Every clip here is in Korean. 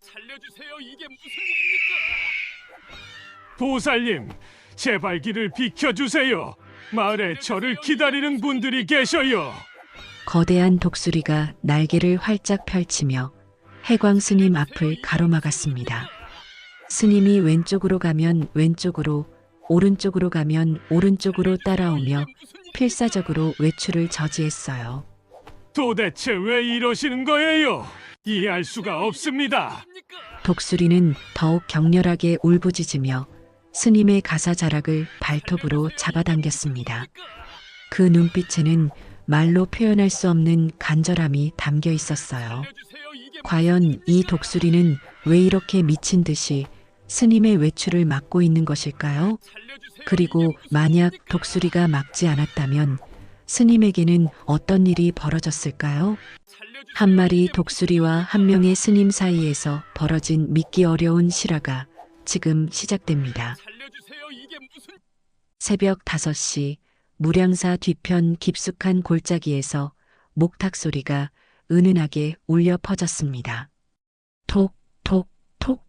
살려주세요. 이게 무슨 일입니까? 보살님, 제발 길을 비켜주세요. 마을에 저를 기다리는 분들이 계셔요. 거대한 독수리가 날개를 활짝 펼치며 해광 스님 앞을 가로막았습니다. 스님이 왼쪽으로 가면 왼쪽으로, 오른쪽으로 가면 오른쪽으로 따라오며 필사적으로 외출을 저지했어요. 도대체 왜 이러시는 거예요? 이해할 수가 없습니다. 독수리는 더욱 격렬하게 울부짖으며 스님의 가사자락을 발톱으로 잡아당겼습니다. 그 눈빛에는 말로 표현할 수 없는 간절함이 담겨 있었어요. 과연 이 독수리는 왜 이렇게 미친 듯이 스님의 외출을 막고 있는 것일까요? 그리고 만약 독수리가 막지 않았다면 스님에게는 어떤 일이 벌어졌을까요? 한 마리 독수리와 한 명의 스님 사이에서 벌어진 믿기 어려운 실화가 지금 시작됩니다. 새벽 5시 무량사 뒤편 깊숙한 골짜기에서 목탁 소리가 은은하게 울려 퍼졌습니다. 톡, 톡, 톡.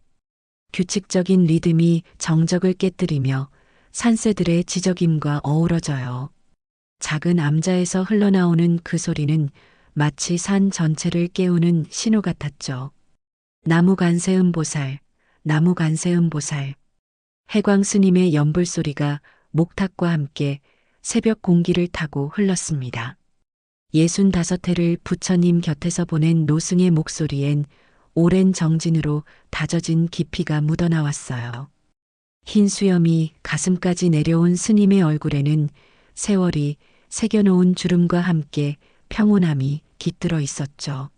규칙적인 리듬이 정적을 깨뜨리며 산새들의 지저김과 어우러져요. 작은 암자에서 흘러나오는 그 소리는 마치 산 전체를 깨우는 신호 같았죠. 나무간세음보살, 나무간세음보살. 해광 스님의 연불 소리가 목탁과 함께 새벽 공기를 타고 흘렀습니다. 65해를 부처님 곁에서 보낸 노승의 목소리엔 오랜 정진으로 다져진 깊이가 묻어나왔어요. 흰 수염이 가슴까지 내려온 스님의 얼굴에는 세월이 새겨놓은 주름과 함께 평온함이 깃들어 있었죠.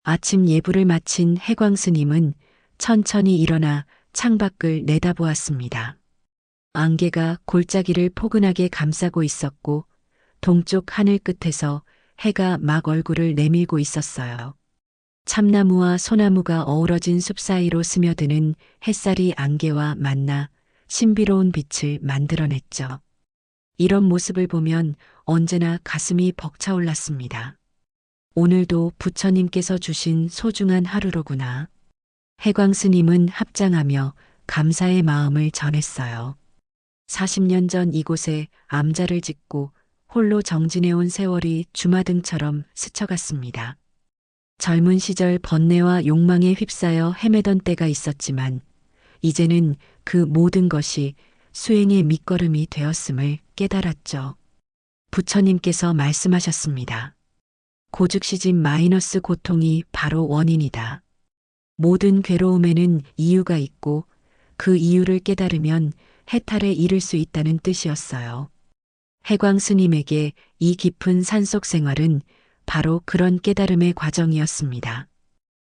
아침 예불을 마친 해광 스님은 천천히 일어나 창밖을 내다보았습니다. 안개가 골짜기를 포근하게 감싸고 있었고 동쪽 하늘 끝에서 해가 막 얼굴을 내밀고 있었어요. 참나무와 소나무가 어우러진 숲 사이로 스며드는 햇살이 안개와 만나 신비로운 빛을 만들어냈죠. 이런 모습을 보면 언제나 가슴이 벅차올랐습니다. 오늘도 부처님께서 주신 소중한 하루로구나. 해광 스님은 합장하며 감사의 마음을 전했어요. 40년 전 이곳에 암자를 짓고 홀로 정진해온 세월이 주마등처럼 스쳐갔습니다. 젊은 시절 번뇌와 욕망에 휩싸여 헤매던 때가 있었지만 이제는 그 모든 것이 수행의 밑거름이 되었음을 깨달았죠. 부처님께서 말씀하셨습니다. 고즉시집 마이너스 고통이 바로 원인이다. 모든 괴로움에는 이유가 있고 그 이유를 깨달으면 해탈에 이를 수 있다는 뜻이었어요. 해광 스님에게 이 깊은 산속 생활은 바로 그런 깨달음의 과정이었습니다.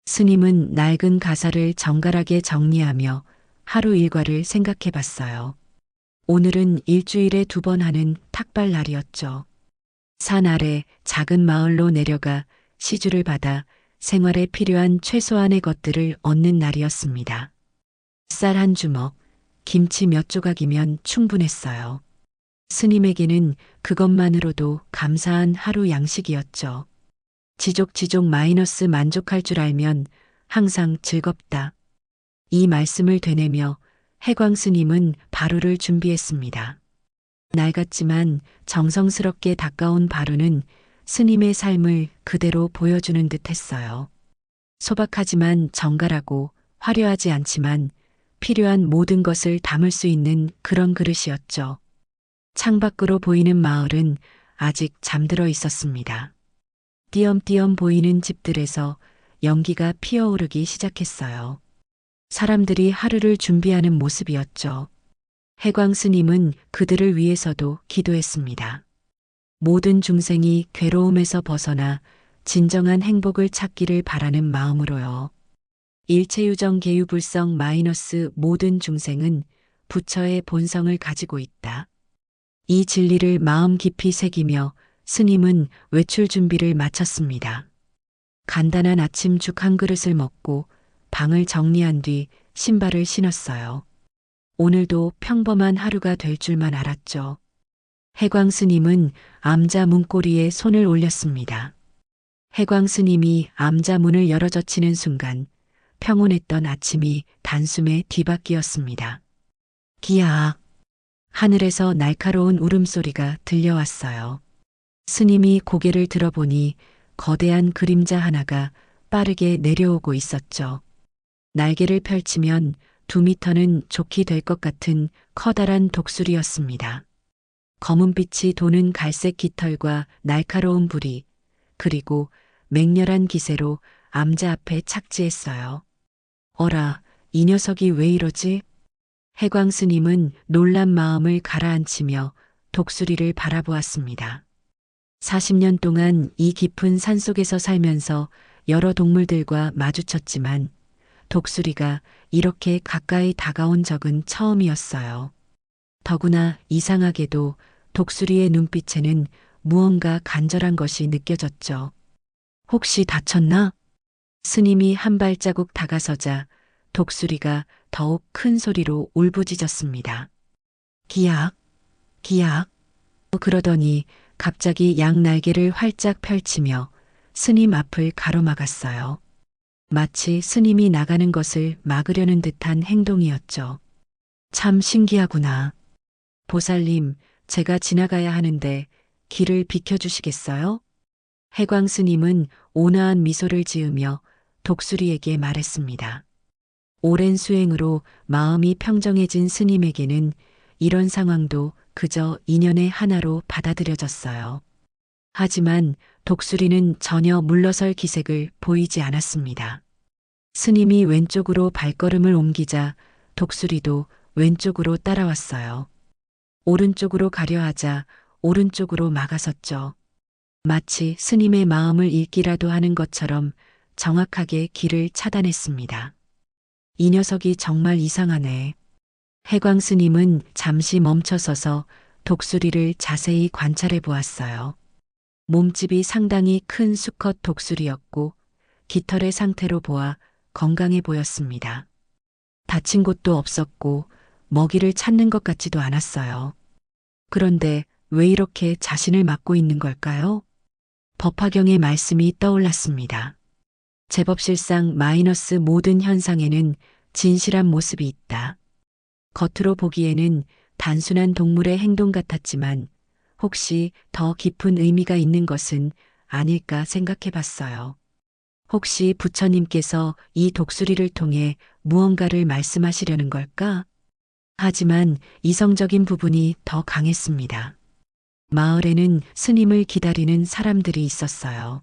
스님은 낡은 가사를 정갈하게 정리하며 하루 일과를 생각해 봤어요. 오늘은 일주일에 2번 하는 탁발 날이었죠. 산 아래 작은 마을로 내려가 시주를 받아 생활에 필요한 최소한의 것들을 얻는 날이었습니다. 쌀 한 주먹, 김치 몇 조각이면 충분했어요. 스님에게는 그것만으로도 감사한 하루 양식이었죠. 지족 마이너스 만족할 줄 알면 항상 즐겁다. 이 말씀을 되뇌며 해광 스님은 바루를 준비했습니다. 낡았지만 정성스럽게 닦아온 바루는 스님의 삶을 그대로 보여주는 듯 했어요. 소박하지만 정갈하고 화려하지 않지만 필요한 모든 것을 담을 수 있는 그런 그릇이었죠. 창밖으로 보이는 마을은 아직 잠들어 있었습니다. 띄엄띄엄 보이는 집들에서 연기가 피어오르기 시작했어요. 사람들이 하루를 준비하는 모습이었죠. 해광 스님은 그들을 위해서도 기도했습니다. 모든 중생이 괴로움에서 벗어나 진정한 행복을 찾기를 바라는 마음으로요. 일체유정 계유불성 마이너스 모든 중생은 부처의 본성을 가지고 있다. 이 진리를 마음 깊이 새기며 스님은 외출 준비를 마쳤습니다. 간단한 아침죽 한 그릇을 먹고 방을 정리한 뒤 신발을 신었어요. 오늘도 평범한 하루가 될 줄만 알았죠. 해광 스님은 암자 문고리에 손을 올렸습니다. 해광 스님이 암자 문을 열어젖히는 순간 평온했던 아침이 단숨에 뒤바뀌었습니다. 기야. 하늘에서 날카로운 울음소리가 들려왔어요. 스님이 고개를 들어보니 거대한 그림자 하나가 빠르게 내려오고 있었죠. 날개를 펼치면 2미터는 좋게 될 것 같은 커다란 독수리였습니다. 검은 빛이 도는 갈색 깃털과 날카로운 부리, 그리고 맹렬한 기세로 암자 앞에 착지했어요. 어라, 이 녀석이 왜 이러지? 해광 스님은 놀란 마음을 가라앉히며 독수리를 바라보았습니다. 40년 동안 이 깊은 산속에서 살면서 여러 동물들과 마주쳤지만 독수리가 이렇게 가까이 다가온 적은 처음이었어요. 더구나 이상하게도 독수리의 눈빛에는 무언가 간절한 것이 느껴졌죠. 혹시 다쳤나? 스님이 한 발자국 다가서자 독수리가 더욱 큰 소리로 울부짖었습니다. 기약, 기약. 그러더니 갑자기 양날개를 활짝 펼치며 스님 앞을 가로막았어요. 마치 스님이 나가는 것을 막으려는 듯한 행동이었죠. 참 신기하구나. 보살님, 제가 지나가야 하는데 길을 비켜주시겠어요? 해광 스님은 온화한 미소를 지으며 독수리에게 말했습니다. 오랜 수행으로 마음이 평정해진 스님에게는 이런 상황도 그저 인연의 하나로 받아들여졌어요. 하지만 독수리는 전혀 물러설 기색을 보이지 않았습니다. 스님이 왼쪽으로 발걸음을 옮기자 독수리도 왼쪽으로 따라왔어요. 오른쪽으로 가려 하자 오른쪽으로 막아섰죠. 마치 스님의 마음을 읽기라도 하는 것처럼 정확하게 길을 차단했습니다. 이 녀석이 정말 이상하네. 해광 스님은 잠시 멈춰서서 독수리를 자세히 관찰해 보았어요. 몸집이 상당히 큰 수컷 독수리였고 깃털의 상태로 보아 건강해 보였습니다. 다친 곳도 없었고 먹이를 찾는 것 같지도 않았어요. 그런데 왜 이렇게 자신을 막고 있는 걸까요? 법화경의 말씀이 떠올랐습니다. 제법실상 마이너스 모든 현상에는 진실한 모습이 있다. 겉으로 보기에는 단순한 동물의 행동 같았지만 혹시 더 깊은 의미가 있는 것은 아닐까 생각해 봤어요. 혹시 부처님께서 이 독수리를 통해 무언가를 말씀하시려는 걸까? 하지만 이성적인 부분이 더 강했습니다. 마을에는 스님을 기다리는 사람들이 있었어요.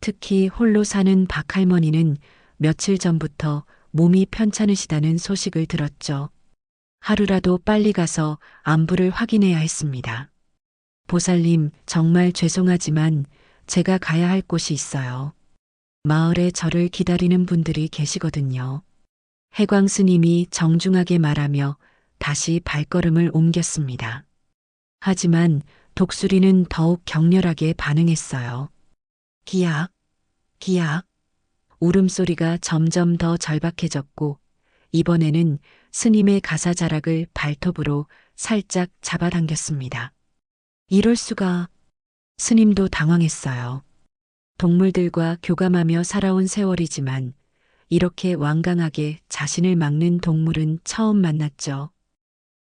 특히 홀로 사는 박할머니는 며칠 전부터 몸이 편찮으시다는 소식을 들었죠. 하루라도 빨리 가서 안부를 확인해야 했습니다. 보살님, 정말 죄송하지만 제가 가야 할 곳이 있어요. 마을에 저를 기다리는 분들이 계시거든요. 해광 스님이 정중하게 말하며 다시 발걸음을 옮겼습니다. 하지만 독수리는 더욱 격렬하게 반응했어요. 기약, 기약. 울음소리가 점점 더 절박해졌고 이번에는 스님의 가사자락을 발톱으로 살짝 잡아당겼습니다. 이럴 수가. 스님도 당황했어요. 동물들과 교감하며 살아온 세월이지만 이렇게 완강하게 자신을 막는 동물은 처음 만났죠.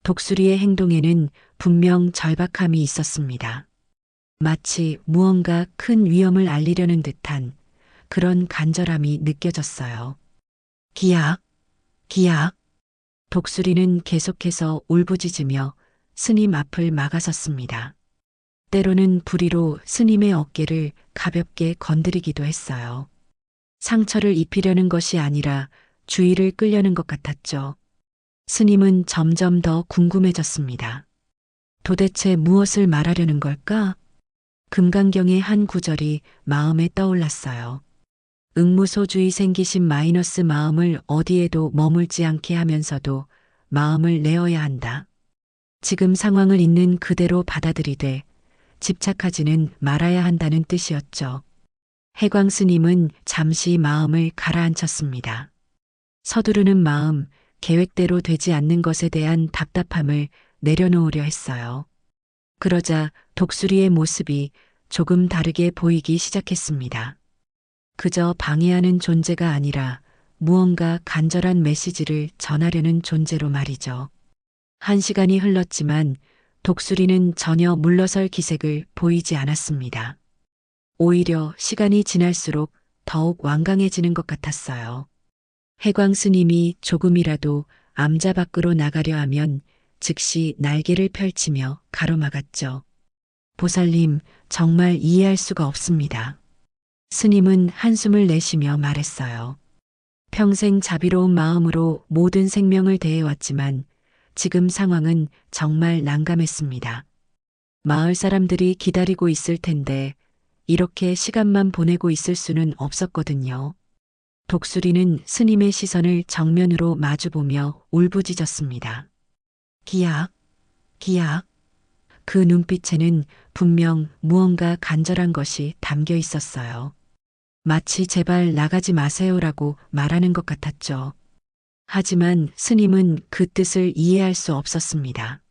독수리의 행동에는 분명 절박함이 있었습니다. 마치 무언가 큰 위험을 알리려는 듯한 그런 간절함이 느껴졌어요. 기약, 기약. 독수리는 계속해서 울부짖으며 스님 앞을 막아섰습니다. 때로는 부리로 스님의 어깨를 가볍게 건드리기도 했어요. 상처를 입히려는 것이 아니라 주의를 끌려는 것 같았죠. 스님은 점점 더 궁금해졌습니다. 도대체 무엇을 말하려는 걸까? 금강경의 한 구절이 마음에 떠올랐어요. 응무소주의 생기신 마이너스 마음을 어디에도 머물지 않게 하면서도 마음을 내어야 한다. 지금 상황을 있는 그대로 받아들이되 집착하지는 말아야 한다는 뜻이었죠. 해광 스님은 잠시 마음을 가라앉혔습니다. 서두르는 마음, 계획대로 되지 않는 것에 대한 답답함을 내려놓으려 했어요. 그러자 독수리의 모습이 조금 다르게 보이기 시작했습니다. 그저 방해하는 존재가 아니라 무언가 간절한 메시지를 전하려는 존재로 말이죠. 1시간이 흘렀지만 독수리는 전혀 물러설 기색을 보이지 않았습니다. 오히려 시간이 지날수록 더욱 완강해지는 것 같았어요. 해광 스님이 조금이라도 암자 밖으로 나가려 하면 즉시 날개를 펼치며 가로막았죠. 보살님, 정말 이해할 수가 없습니다. 스님은 한숨을 내쉬며 말했어요. 평생 자비로운 마음으로 모든 생명을 대해왔지만 지금 상황은 정말 난감했습니다. 마을 사람들이 기다리고 있을 텐데 이렇게 시간만 보내고 있을 수는 없었거든요. 독수리는 스님의 시선을 정면으로 마주보며 울부짖었습니다. 기약, 기약. 그 눈빛에는 분명 무언가 간절한 것이 담겨 있었어요. 마치 제발 나가지 마세요라고 말하는 것 같았죠. 하지만 스님은 그 뜻을 이해할 수 없었습니다.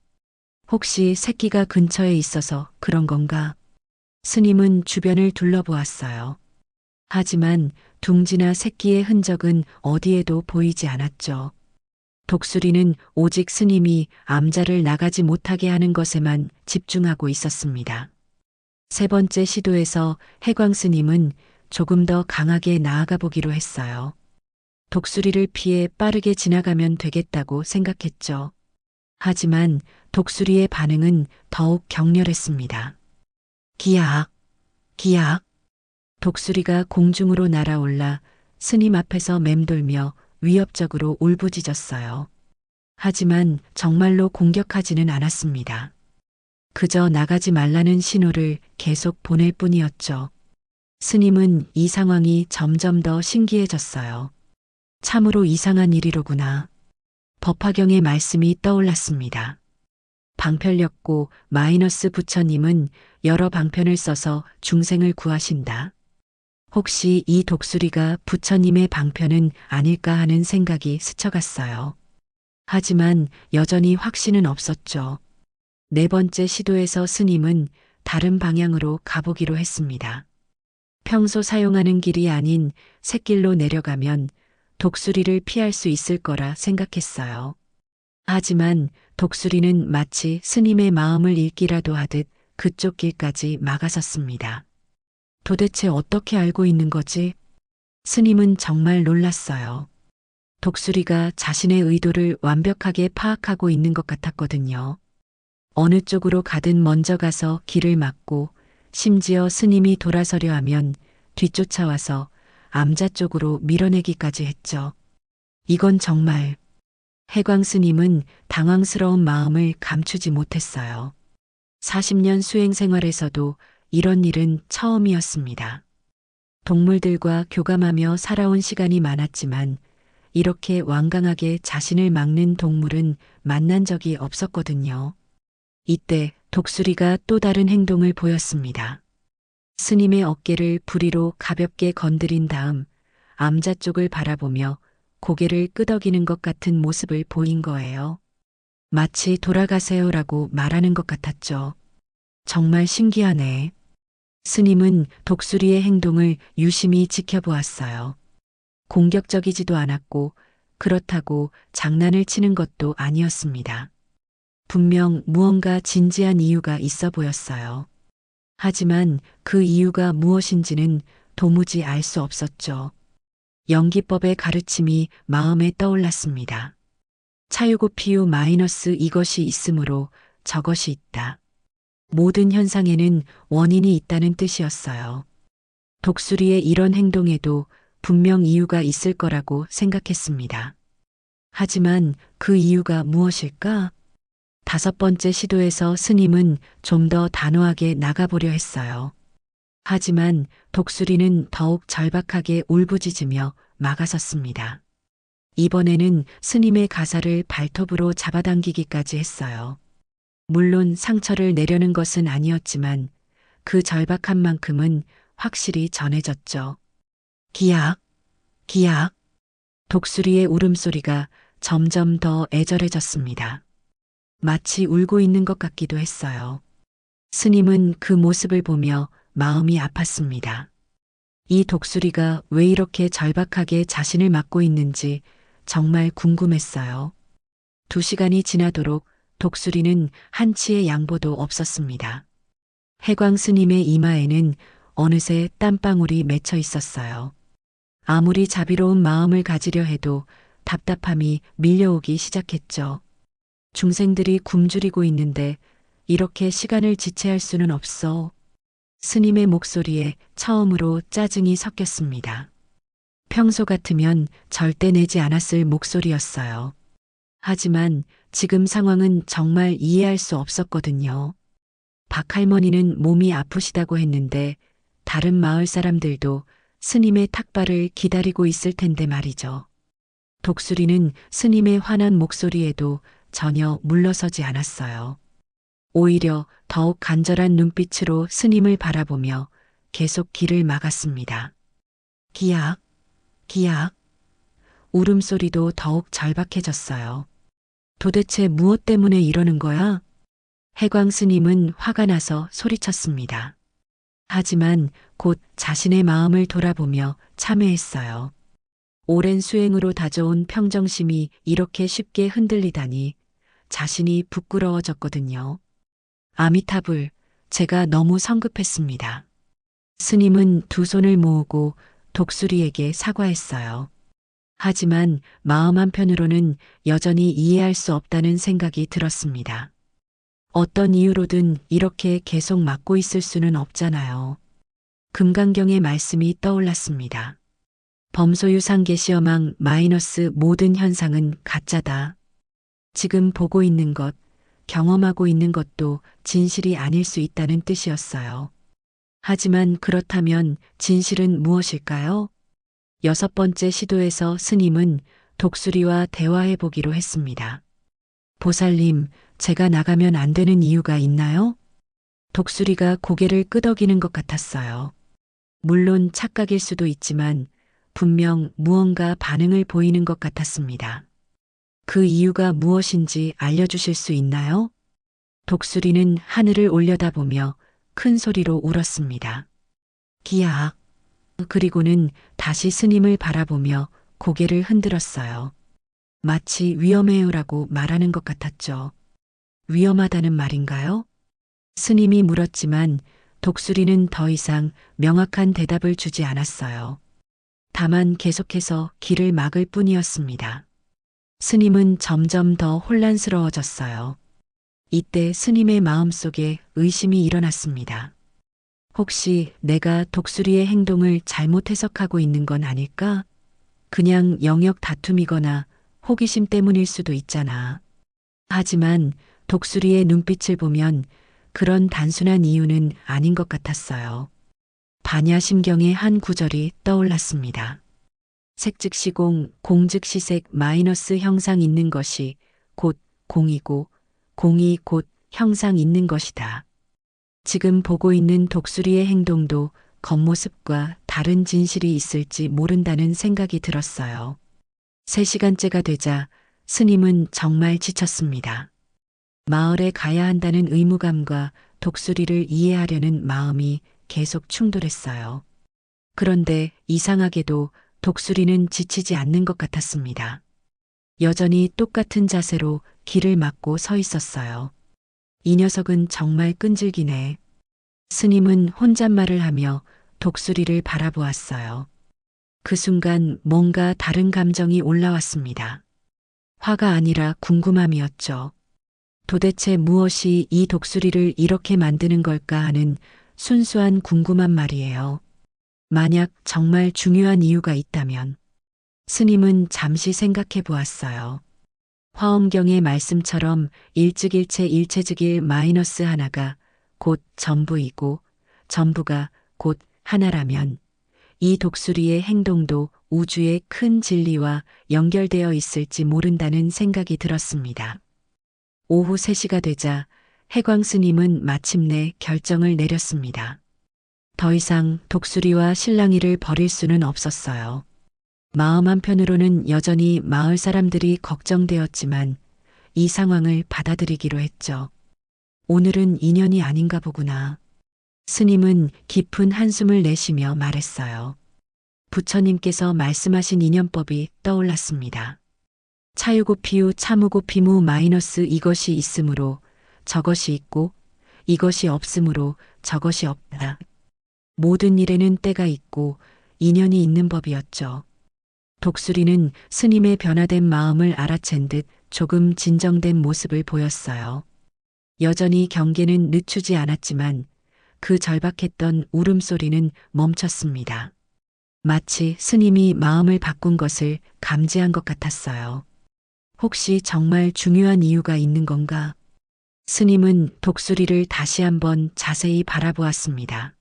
혹시 새끼가 근처에 있어서 그런 건가? 스님은 주변을 둘러보았어요. 하지만 둥지나 새끼의 흔적은 어디에도 보이지 않았죠. 독수리는 오직 스님이 암자를 나가지 못하게 하는 것에만 집중하고 있었습니다. 3번째 시도에서 해광 스님은 조금 더 강하게 나아가 보기로 했어요. 독수리를 피해 빠르게 지나가면 되겠다고 생각했죠. 하지만 독수리의 반응은 더욱 격렬했습니다. 기약, 기약. 독수리가 공중으로 날아올라 스님 앞에서 맴돌며 위협적으로 울부짖었어요. 하지만 정말로 공격하지는 않았습니다. 그저 나가지 말라는 신호를 계속 보낼 뿐이었죠. 스님은 이 상황이 점점 더 신기해졌어요. 참으로 이상한 일이로구나. 법화경의 말씀이 떠올랐습니다. 방편력고 마이너스 부처님은 여러 방편을 써서 중생을 구하신다. 혹시 이 독수리가 부처님의 방편은 아닐까 하는 생각이 스쳐갔어요. 하지만 여전히 확신은 없었죠. 4번째 시도에서 스님은 다른 방향으로 가보기로 했습니다. 평소 사용하는 길이 아닌 샛길로 내려가면 독수리를 피할 수 있을 거라 생각했어요. 하지만 독수리는 마치 스님의 마음을 읽기라도 하듯 그쪽 길까지 막아섰습니다. 도대체 어떻게 알고 있는 거지? 스님은 정말 놀랐어요. 독수리가 자신의 의도를 완벽하게 파악하고 있는 것 같았거든요. 어느 쪽으로 가든 먼저 가서 길을 막고 심지어 스님이 돌아서려 하면 뒤쫓아와서 암자 쪽으로 밀어내기까지 했죠. 이건 정말... 해광 스님은 당황스러운 마음을 감추지 못했어요. 40년 수행 생활에서도 이런 일은 처음이었습니다. 동물들과 교감하며 살아온 시간이 많았지만 이렇게 완강하게 자신을 막는 동물은 만난 적이 없었거든요. 이때 독수리가 또 다른 행동을 보였습니다. 스님의 어깨를 부리로 가볍게 건드린 다음 암자 쪽을 바라보며 고개를 끄덕이는 것 같은 모습을 보인 거예요. 마치 돌아가세요라고 말하는 것 같았죠. 정말 신기하네. 스님은 독수리의 행동을 유심히 지켜보았어요. 공격적이지도 않았고 그렇다고 장난을 치는 것도 아니었습니다. 분명 무언가 진지한 이유가 있어 보였어요. 하지만 그 이유가 무엇인지는 도무지 알 수 없었죠. 연기법의 가르침이 마음에 떠올랐습니다. 차유고 피유 마이너스 이것이 있으므로 저것이 있다. 모든 현상에는 원인이 있다는 뜻이었어요. 독수리의 이런 행동에도 분명 이유가 있을 거라고 생각했습니다. 하지만 그 이유가 무엇일까? 5번째 시도에서 스님은 좀 더 단호하게 나가보려 했어요. 하지만 독수리는 더욱 절박하게 울부짖으며 막아섰습니다. 이번에는 스님의 가사를 발톱으로 잡아당기기까지 했어요. 물론 상처를 내려는 것은 아니었지만 그 절박한 만큼은 확실히 전해졌죠. 기약, 기약. 독수리의 울음소리가 점점 더 애절해졌습니다. 마치 울고 있는 것 같기도 했어요. 스님은 그 모습을 보며 마음이 아팠습니다. 이 독수리가 왜 이렇게 절박하게 자신을 막고 있는지 정말 궁금했어요. 2시간이 지나도록 독수리는 한치의 양보도 없었습니다. 해광 스님의 이마에는 어느새 땀방울이 맺혀 있었어요. 아무리 자비로운 마음을 가지려 해도 답답함이 밀려오기 시작했죠. 중생들이 굶주리고 있는데 이렇게 시간을 지체할 수는 없어. 스님의 목소리에 처음으로 짜증이 섞였습니다. 평소 같으면 절대 내지 않았을 목소리였어요. 하지만 지금 상황은 정말 이해할 수 없었거든요. 박할머니는 몸이 아프시다고 했는데 다른 마을 사람들도 스님의 탁발을 기다리고 있을 텐데 말이죠. 독수리는 스님의 환한 목소리에도 전혀 물러서지 않았어요. 오히려 더욱 간절한 눈빛으로 스님을 바라보며 계속 길을 막았습니다. 기약, 기약. 울음소리도 더욱 절박해졌어요. 도대체 무엇 때문에 이러는 거야? 해광 스님은 화가 나서 소리쳤습니다. 하지만 곧 자신의 마음을 돌아보며 참회했어요. 오랜 수행으로 다져온 평정심이 이렇게 쉽게 흔들리다니 자신이 부끄러워졌거든요. 아미타불, 제가 너무 성급했습니다. 스님은 2손을 모으고 독수리에게 사과했어요. 하지만 마음 한편으로는 여전히 이해할 수 없다는 생각이 들었습니다. 어떤 이유로든 이렇게 계속 막고 있을 수는 없잖아요. 금강경의 말씀이 떠올랐습니다. 범소유 상계시어망 마이너스 모든 현상은 가짜다. 지금 보고 있는 것, 경험하고 있는 것도 진실이 아닐 수 있다는 뜻이었어요. 하지만 그렇다면 진실은 무엇일까요? 6번째 시도에서 스님은 독수리와 대화해 보기로 했습니다. 보살님, 제가 나가면 안 되는 이유가 있나요? 독수리가 고개를 끄덕이는 것 같았어요. 물론 착각일 수도 있지만 분명 무언가 반응을 보이는 것 같았습니다. 그 이유가 무엇인지 알려주실 수 있나요? 독수리는 하늘을 올려다보며 큰 소리로 울었습니다. 기악. 그리고는 다시 스님을 바라보며 고개를 흔들었어요. 마치 위험해요라고 말하는 것 같았죠. 위험하다는 말인가요? 스님이 물었지만 독수리는 더 이상 명확한 대답을 주지 않았어요. 다만 계속해서 길을 막을 뿐이었습니다. 스님은 점점 더 혼란스러워졌어요. 이때 스님의 마음속에 의심이 일어났습니다. 혹시 내가 독수리의 행동을 잘못 해석하고 있는 건 아닐까? 그냥 영역 다툼이거나 호기심 때문일 수도 있잖아. 하지만 독수리의 눈빛을 보면 그런 단순한 이유는 아닌 것 같았어요. 반야심경의 한 구절이 떠올랐습니다. 색즉시공, 공즉시색 마이너스 형상 있는 것이 곧 공이고 공이 곧 형상 있는 것이다. 지금 보고 있는 독수리의 행동도 겉모습과 다른 진실이 있을지 모른다는 생각이 들었어요. 3시간째가 되자 스님은 정말 지쳤습니다. 마을에 가야 한다는 의무감과 독수리를 이해하려는 마음이 계속 충돌했어요. 그런데 이상하게도 독수리는 지치지 않는 것 같았습니다. 여전히 똑같은 자세로 길을 막고 서 있었어요. 이 녀석은 정말 끈질기네. 스님은 혼잣말을 하며 독수리를 바라보았어요. 그 순간 뭔가 다른 감정이 올라왔습니다. 화가 아니라 궁금함이었죠. 도대체 무엇이 이 독수리를 이렇게 만드는 걸까 하는 순수한 궁금한 말이에요. 만약 정말 중요한 이유가 있다면 스님은 잠시 생각해 보았어요. 화엄경의 말씀처럼 일즉일체 일체즉일 마이너스 하나가 곧 전부이고 전부가 곧 하나라면 이 독수리의 행동도 우주의 큰 진리와 연결되어 있을지 모른다는 생각이 들었습니다. 오후 3시가 되자 해광 스님은 마침내 결정을 내렸습니다. 더 이상 독수리와 실랑이를 벌일 수는 없었어요. 마음 한편으로는 여전히 마을 사람들이 걱정되었지만 이 상황을 받아들이기로 했죠. 오늘은 인연이 아닌가 보구나. 스님은 깊은 한숨을 내쉬며 말했어요. 부처님께서 말씀하신 인연법이 떠올랐습니다. 차유고 피유 차무고 피무 마이너스 이것이 있으므로 저것이 있고 이것이 없으므로 저것이 없다. 모든 일에는 때가 있고 인연이 있는 법이었죠. 독수리는 스님의 변화된 마음을 알아챈 듯 조금 진정된 모습을 보였어요. 여전히 경계는 늦추지 않았지만 그 절박했던 울음소리는 멈췄습니다. 마치 스님이 마음을 바꾼 것을 감지한 것 같았어요. 혹시 정말 중요한 이유가 있는 건가? 스님은 독수리를 다시 한번 자세히 바라보았습니다.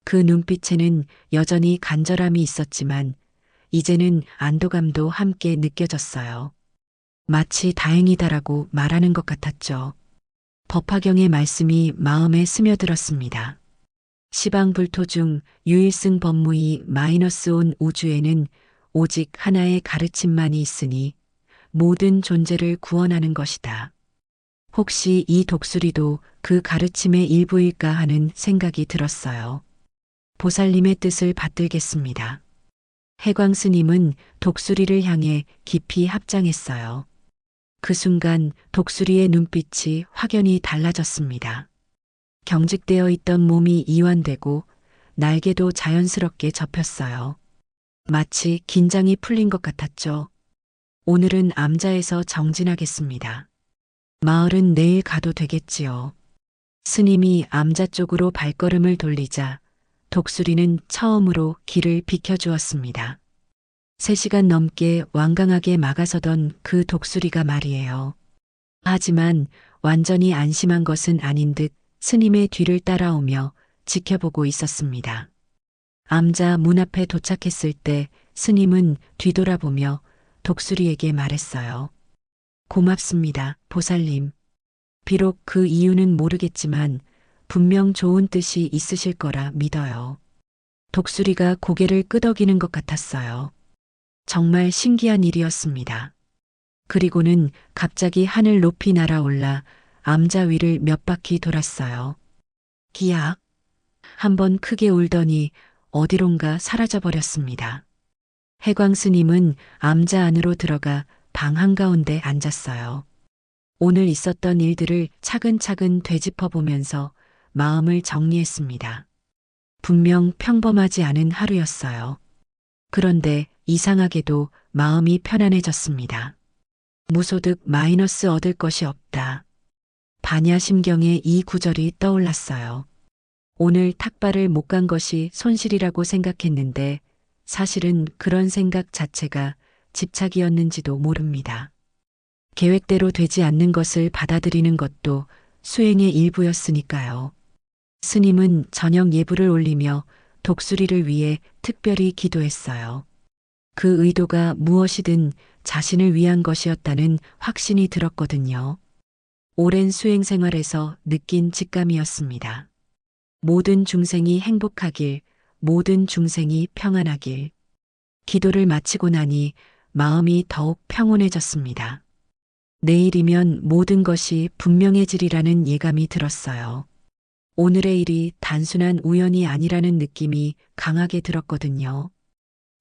그 눈빛에는 여전히 간절함이 있었지만 이제는 안도감도 함께 느껴졌어요. 마치 다행이다라고 말하는 것 같았죠. 법화경의 말씀이 마음에 스며들었습니다. 시방불토 중 유일승 법무이 온 우주에는 오직 하나의 가르침만이 있으니 모든 존재를 구원하는 것이다. 혹시 이 독수리도 그 가르침의 일부일까 하는 생각이 들었어요. 보살님의 뜻을 받들겠습니다. 해광 스님은 독수리를 향해 깊이 합장했어요. 그 순간 독수리의 눈빛이 확연히 달라졌습니다. 경직되어 있던 몸이 이완되고 날개도 자연스럽게 접혔어요. 마치 긴장이 풀린 것 같았죠. 오늘은 암자에서 정진하겠습니다. 마을은 내일 가도 되겠지요. 스님이 암자 쪽으로 발걸음을 돌리자 독수리는 처음으로 길을 비켜주었습니다. 3시간 넘게 완강하게 막아서던 그 독수리가 말이에요. 하지만 완전히 안심한 것은 아닌 듯 스님의 뒤를 따라오며 지켜보고 있었습니다. 암자 문 앞에 도착했을 때 스님은 뒤돌아보며 독수리에게 말했어요. 고맙습니다, 보살님. 비록 그 이유는 모르겠지만 분명 좋은 뜻이 있으실 거라 믿어요. 독수리가 고개를 끄덕이는 것 같았어요. 정말 신기한 일이었습니다. 그리고는 갑자기 하늘 높이 날아올라 암자 위를 몇 바퀴 돌았어요. 기악! 한번 크게 울더니 어디론가 사라져버렸습니다. 해광 스님은 암자 안으로 들어가 방 한가운데 앉았어요. 오늘 있었던 일들을 차근차근 되짚어 보면서 마음을 정리했습니다. 분명 평범하지 않은 하루였어요. 그런데 이상하게도 마음이 편안해졌습니다. 무소득 마이너스 얻을 것이 없다. 반야심경의 이 구절이 떠올랐어요. 오늘 탁발을 못 간 것이 손실이라고 생각했는데 사실은 그런 생각 자체가 집착이었는지도 모릅니다. 계획대로 되지 않는 것을 받아들이는 것도 수행의 일부였으니까요. 스님은 저녁 예불을 올리며 독수리를 위해 특별히 기도했어요. 그 의도가 무엇이든 자신을 위한 것이었다는 확신이 들었거든요. 오랜 수행 생활에서 느낀 직감이었습니다. 모든 중생이 행복하길, 모든 중생이 평안하길. 기도를 마치고 나니 마음이 더욱 평온해졌습니다. 내일이면 모든 것이 분명해지리라는 예감이 들었어요. 오늘의 일이 단순한 우연이 아니라는 느낌이 강하게 들었거든요.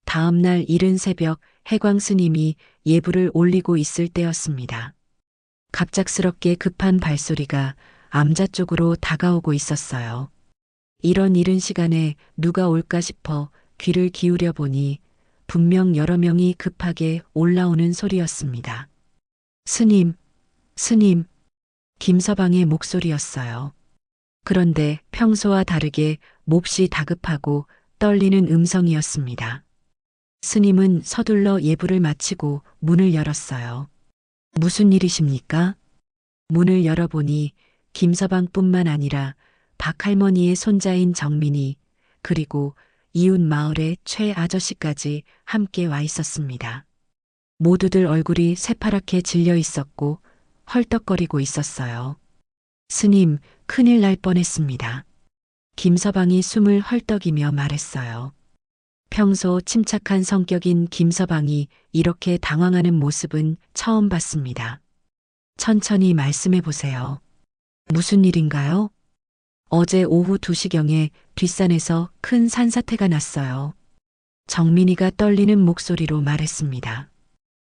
다음 날 이른 새벽 해광 스님이 예불을 올리고 있을 때였습니다. 갑작스럽게 급한 발소리가 암자 쪽으로 다가오고 있었어요. 이런 이른 시간에 누가 올까 싶어 귀를 기울여 보니 분명 여러 명이 급하게 올라오는 소리였습니다. 스님, 스님, 김서방의 목소리였어요. 그런데 평소와 다르게 몹시 다급하고 떨리는 음성이었습니다. 스님은 서둘러 예불을 마치고 문을 열었어요. 무슨 일이십니까? 문을 열어보니 김서방뿐만 아니라 박할머니의 손자인 정민이 그리고 이웃 마을의 최 아저씨까지 함께 와 있었습니다. 모두들 얼굴이 새파랗게 질려 있었고 헐떡거리고 있었어요. 스님, 큰일 날 뻔했습니다. 김서방이 숨을 헐떡이며 말했어요. 평소 침착한 성격인 김서방이 이렇게 당황하는 모습은 처음 봤습니다. 천천히 말씀해 보세요. 무슨 일인가요? 어제 오후 2시경에 뒷산에서 큰 산사태가 났어요. 정민이가 떨리는 목소리로 말했습니다.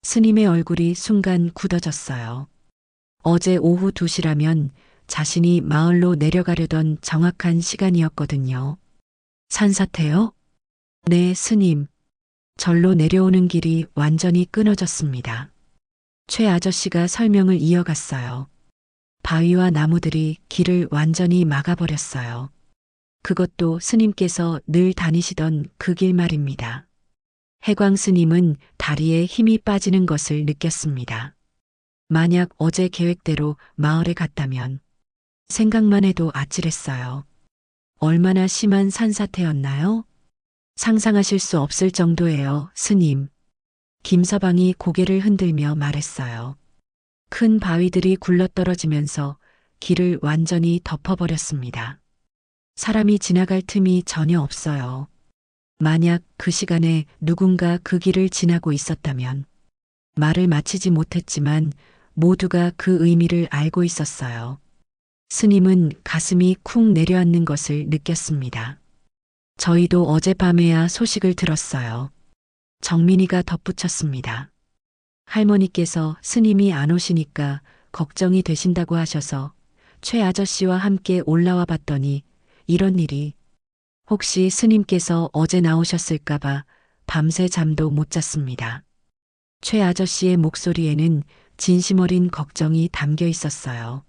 스님의 얼굴이 순간 굳어졌어요. 어제 오후 2시라면 자신이 마을로 내려가려던 정확한 시간이었거든요. 산사태요? 네, 스님. 절로 내려오는 길이 완전히 끊어졌습니다. 최 아저씨가 설명을 이어갔어요. 바위와 나무들이 길을 완전히 막아버렸어요. 그것도 스님께서 늘 다니시던 그 길 말입니다. 해광 스님은 다리에 힘이 빠지는 것을 느꼈습니다. 만약 어제 계획대로 마을에 갔다면 생각만 해도 아찔했어요. 얼마나 심한 산사태였나요? 상상하실 수 없을 정도예요, 스님. 김서방이 고개를 흔들며 말했어요. 큰 바위들이 굴러떨어지면서 길을 완전히 덮어버렸습니다. 사람이 지나갈 틈이 전혀 없어요. 만약 그 시간에 누군가 그 길을 지나고 있었다면 말을 마치지 못했지만 모두가 그 의미를 알고 있었어요. 스님은 가슴이 쿵 내려앉는 것을 느꼈습니다. 저희도 어젯밤에야 소식을 들었어요. 정민이가 덧붙였습니다. 할머니께서 스님이 안 오시니까 걱정이 되신다고 하셔서 최 아저씨와 함께 올라와 봤더니 이런 일이. 혹시 스님께서 어제 나오셨을까봐 밤새 잠도 못 잤습니다. 최 아저씨의 목소리에는 진심 어린 걱정이 담겨 있었어요.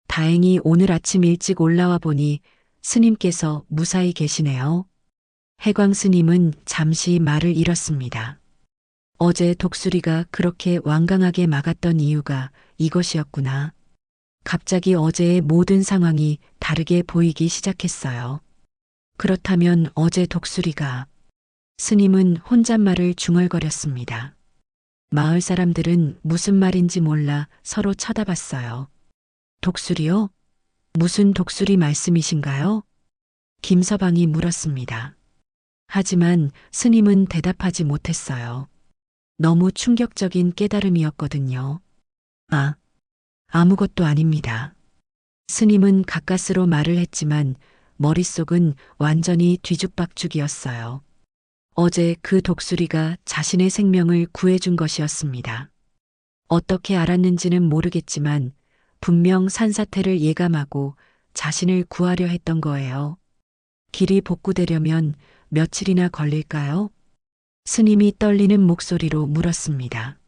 다행히 오늘 아침 일찍 올라와 보니 스님께서 무사히 계시네요. 해광 스님은 잠시 말을 잃었습니다. 어제 독수리가 그렇게 완강하게 막았던 이유가 이것이었구나. 갑자기 어제의 모든 상황이 다르게 보이기 시작했어요. 그렇다면 어제 독수리가. 스님은 혼잣말을 중얼거렸습니다. 마을 사람들은 무슨 말인지 몰라 서로 쳐다봤어요. 독수리요? 무슨 독수리 말씀이신가요? 김서방이 물었습니다. 하지만 스님은 대답하지 못했어요. 너무 충격적인 깨달음이었거든요. 아무것도 아닙니다. 스님은 가까스로 말을 했지만 머릿속은 완전히 뒤죽박죽이었어요. 어제 그 독수리가 자신의 생명을 구해준 것이었습니다. 어떻게 알았는지는 모르겠지만 분명 산사태를 예감하고 자신을 구하려 했던 거예요. 길이 복구되려면 며칠이나 걸릴까요? 스님이 떨리는 목소리로 물었습니다.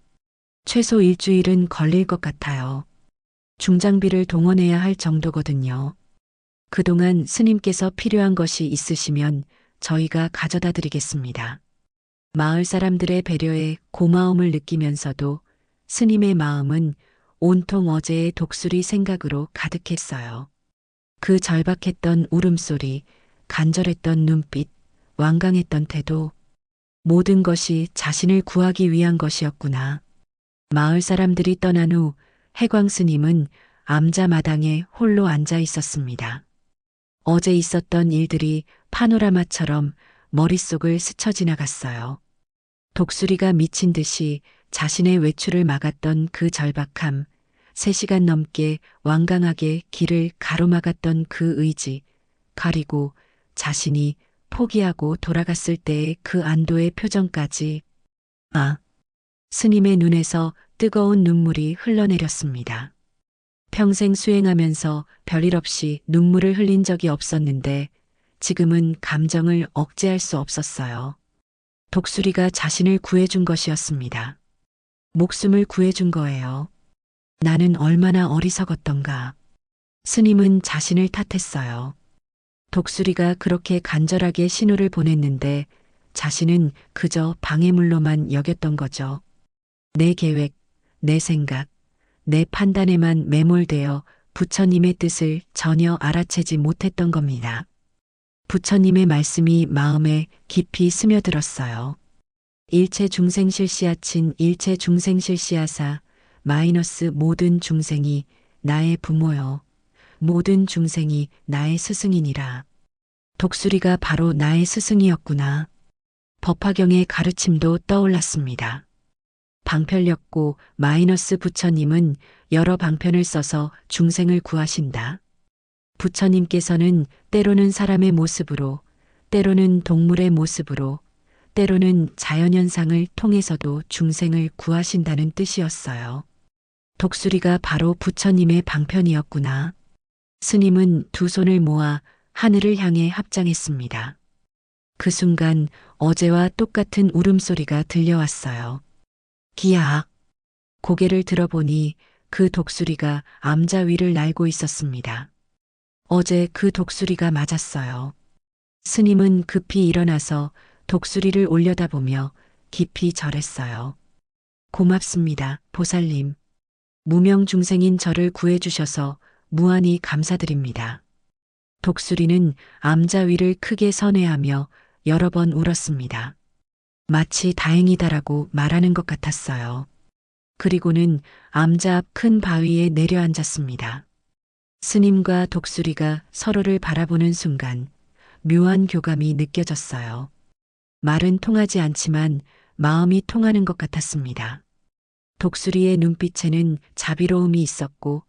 최소 일주일은 걸릴 것 같아요. 중장비를 동원해야 할 정도거든요. 그동안 스님께서 필요한 것이 있으시면 저희가 가져다 드리겠습니다. 마을 사람들의 배려에 고마움을 느끼면서도 스님의 마음은 온통 어제의 독수리 생각으로 가득했어요. 그 절박했던 울음소리, 간절했던 눈빛, 완강했던 태도, 모든 것이 자신을 구하기 위한 것이었구나. 마을 사람들이 떠난 후 해광 스님은 암자 마당에 홀로 앉아 있었습니다. 어제 있었던 일들이 파노라마처럼 머릿속을 스쳐 지나갔어요. 독수리가 미친 듯이 자신의 외출을 막았던 그 절박함, 3시간 넘게 완강하게 길을 가로막았던 그 의지, 그리고 자신이 포기하고 돌아갔을 때의 그 안도의 표정까지. 스님의 눈에서 뜨거운 눈물이 흘러내렸습니다. 평생 수행하면서 별일 없이 눈물을 흘린 적이 없었는데 지금은 감정을 억제할 수 없었어요. 독수리가 자신을 구해준 것이었습니다. 목숨을 구해준 거예요. 나는 얼마나 어리석었던가. 스님은 자신을 탓했어요. 독수리가 그렇게 간절하게 신호를 보냈는데 자신은 그저 방해물로만 여겼던 거죠. 내 계획, 내 생각, 내 판단에만 매몰되어 부처님의 뜻을 전혀 알아채지 못했던 겁니다. 부처님의 말씀이 마음에 깊이 스며들었어요. 일체 중생실시하친 일체 중생실시하사 마이너스 모든 중생이 나의 부모여. 모든 중생이 나의 스승이니라. 독수리가 바로 나의 스승이었구나. 법화경의 가르침도 떠올랐습니다. 방편력고 마이너스 부처님은 여러 방편을 써서 중생을 구하신다. 부처님께서는 때로는 사람의 모습으로, 때로는 동물의 모습으로, 때로는 자연현상을 통해서도 중생을 구하신다는 뜻이었어요. 독수리가 바로 부처님의 방편이었구나. 스님은 두 손을 모아 하늘을 향해 합장했습니다. 그 순간 어제와 똑같은 울음소리가 들려왔어요. 기야. 고개를 들어보니 그 독수리가 암자 위를 날고 있었습니다. 어제 그 독수리가 맞았어요. 스님은 급히 일어나서 독수리를 올려다보며 깊이 절했어요. 고맙습니다, 보살님. 무명 중생인 저를 구해주셔서 무한히 감사드립니다. 독수리는 암자 위를 크게 선회하며 여러 번 울었습니다. 마치 다행이다라고 말하는 것 같았어요. 그리고는 암자 앞 큰 바위에 내려앉았습니다. 스님과 독수리가 서로를 바라보는 순간 묘한 교감이 느껴졌어요. 말은 통하지 않지만 마음이 통하는 것 같았습니다. 독수리의 눈빛에는 자비로움이 있었고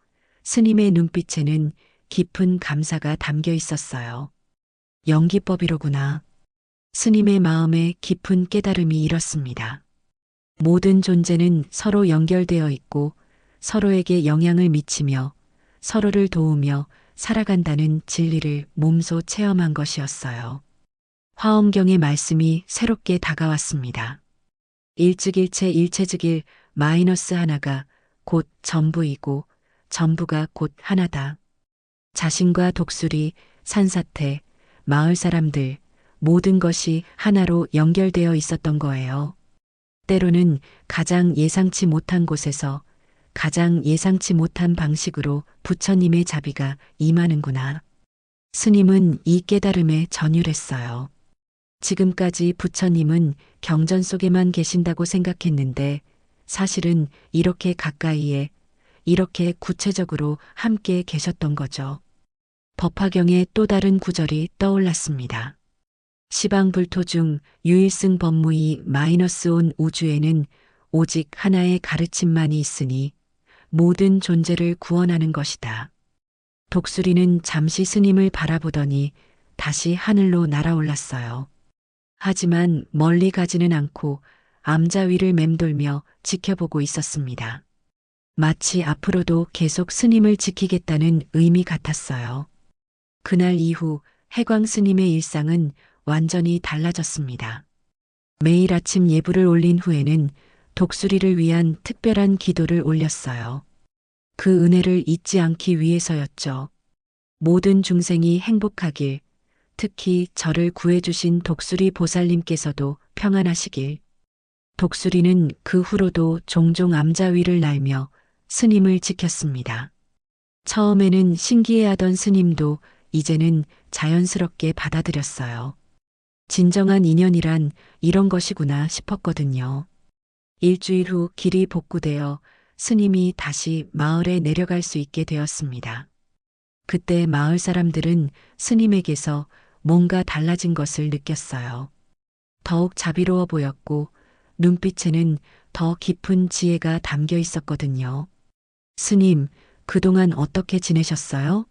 스님의 눈빛에는 깊은 감사가 담겨 있었어요. 연기법이로구나. 스님의 마음에 깊은 깨달음이 일었습니다. 모든 존재는 서로 연결되어 있고 서로에게 영향을 미치며 서로를 도우며 살아간다는 진리를 몸소 체험한 것이었어요. 화엄경의 말씀이 새롭게 다가왔습니다. 일즉일체 일체즉일 마이너스 하나가 곧 전부이고 전부가 곧 하나다. 자신과 독수리, 산사태, 마을 사람들 모든 것이 하나로 연결되어 있었던 거예요. 때로는 가장 예상치 못한 곳에서 가장 예상치 못한 방식으로 부처님의 자비가 임하는구나. 스님은 이 깨달음에 전율했어요. 지금까지 부처님은 경전 속에만 계신다고 생각했는데 사실은 이렇게 가까이에 이렇게 구체적으로 함께 계셨던 거죠. 법화경의 또 다른 구절이 떠올랐습니다. 시방불토 중 유일승 법무이 온 우주에는 오직 하나의 가르침만이 있으니 모든 존재를 구원하는 것이다. 독수리는 잠시 스님을 바라보더니 다시 하늘로 날아올랐어요. 하지만 멀리 가지는 않고 암자 위를 맴돌며 지켜보고 있었습니다. 마치 앞으로도 계속 스님을 지키겠다는 의미 같았어요. 그날 이후 해광 스님의 일상은 완전히 달라졌습니다. 매일 아침 예불을 올린 후에는 독수리를 위한 특별한 기도를 올렸어요. 그 은혜를 잊지 않기 위해서였죠. 모든 중생이 행복하길, 특히 저를 구해주신 독수리 보살님께서도 평안하시길. 독수리는 그 후로도 종종 암자 위를 날며 스님을 지켰습니다. 처음에는 신기해하던 스님도 이제는 자연스럽게 받아들였어요. 진정한 인연이란 이런 것이구나 싶었거든요. 일주일 후 길이 복구되어 스님이 다시 마을에 내려갈 수 있게 되었습니다. 그때 마을 사람들은 스님에게서 뭔가 달라진 것을 느꼈어요. 더욱 자비로워 보였고 눈빛에는 더 깊은 지혜가 담겨 있었거든요. 스님, 그동안 어떻게 지내셨어요?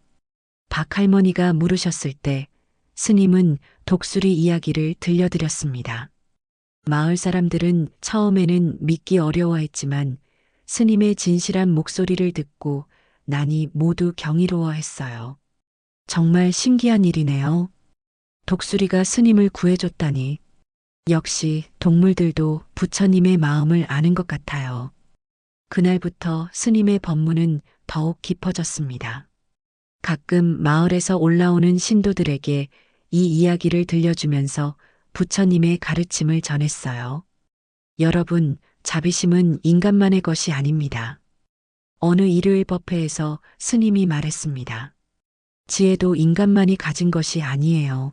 박할머니가 물으셨을 때 스님은 독수리 이야기를 들려드렸습니다. 마을 사람들은 처음에는 믿기 어려워했지만 스님의 진실한 목소리를 듣고 나니 모두 경이로워했어요. 정말 신기한 일이네요. 독수리가 스님을 구해줬다니. 역시 동물들도 부처님의 마음을 아는 것 같아요. 그날부터 스님의 법문은 더욱 깊어졌습니다. 가끔 마을에서 올라오는 신도들에게 이 이야기를 들려주면서 부처님의 가르침을 전했어요. 여러분, 자비심은 인간만의 것이 아닙니다. 어느 일요일 법회에서 스님이 말했습니다. 지혜도 인간만이 가진 것이 아니에요.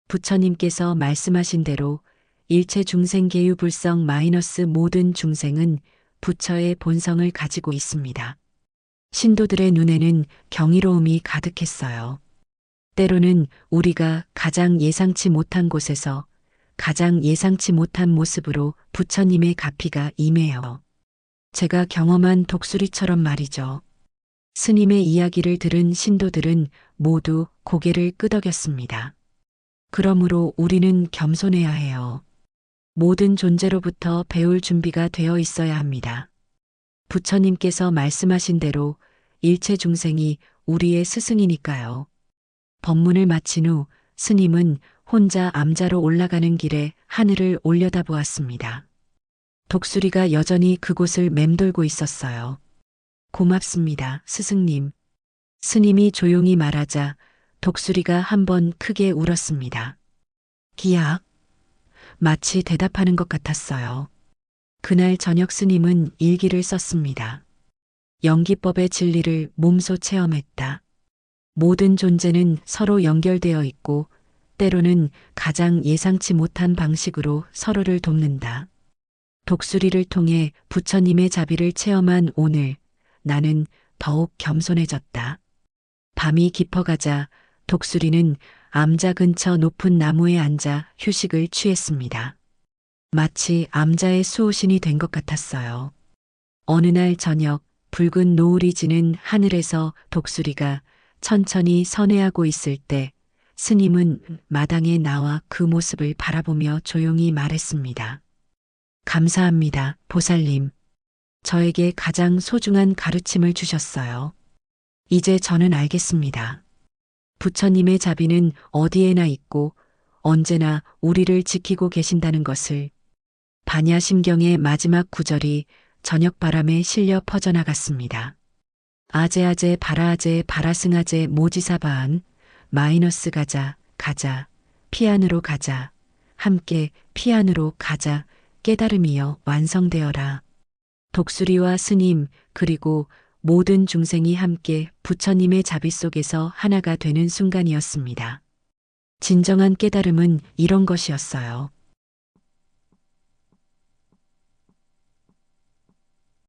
부처님께서 말씀하신 대로 일체 중생 계유불성 모든 중생은 부처의 본성을 가지고 있습니다. 신도들의 눈에는 경이로움이 가득했어요. 때로는 우리가 가장 예상치 못한 곳에서 가장 예상치 못한 모습으로 부처님의 가피가 임해요. 제가 경험한 독수리처럼 말이죠. 스님의 이야기를 들은 신도들은 모두 고개를 끄덕였습니다. 그러므로 우리는 겸손해야 해요. 모든 존재로부터 배울 준비가 되어 있어야 합니다. 부처님께서 말씀하신 대로 일체 중생이 우리의 스승이니까요. 법문을 마친 후 스님은 혼자 암자로 올라가는 길에 하늘을 올려다보았습니다. 독수리가 여전히 그곳을 맴돌고 있었어요. 고맙습니다, 스승님. 스님이 조용히 말하자 독수리가 한번 크게 울었습니다. 기약. 마치 대답하는 것 같았어요. 그날 저녁 스님은 일기를 썼습니다. 연기법의 진리를 몸소 체험했다. 모든 존재는 서로 연결되어 있고 때로는 가장 예상치 못한 방식으로 서로를 돕는다. 독수리를 통해 부처님의 자비를 체험한 오늘 나는 더욱 겸손해졌다. 밤이 깊어가자 독수리는 암자 근처 높은 나무에 앉아 휴식을 취했습니다. 마치 암자의 수호신이 된 것 같았어요. 어느 날 저녁 붉은 노을이 지는 하늘에서 독수리가 천천히 선회하고 있을 때 스님은 마당에 나와 그 모습을 바라보며 조용히 말했습니다. 감사합니다, 보살님. 저에게 가장 소중한 가르침을 주셨어요. 이제 저는 알겠습니다. 부처님의 자비는 어디에나 있고 언제나 우리를 지키고 계신다는 것을. 반야심경의 마지막 구절이 저녁바람에 실려 퍼져나갔습니다. 아제아제 바라아제 바라승아제 모지사바안 마이너스 가자 가자 피안으로 가자 함께 피안으로 가자 깨달음이여 완성되어라. 독수리와 스님 그리고 모든 중생이 함께 부처님의 자비 속에서 하나가 되는 순간이었습니다. 진정한 깨달음은 이런 것이었어요.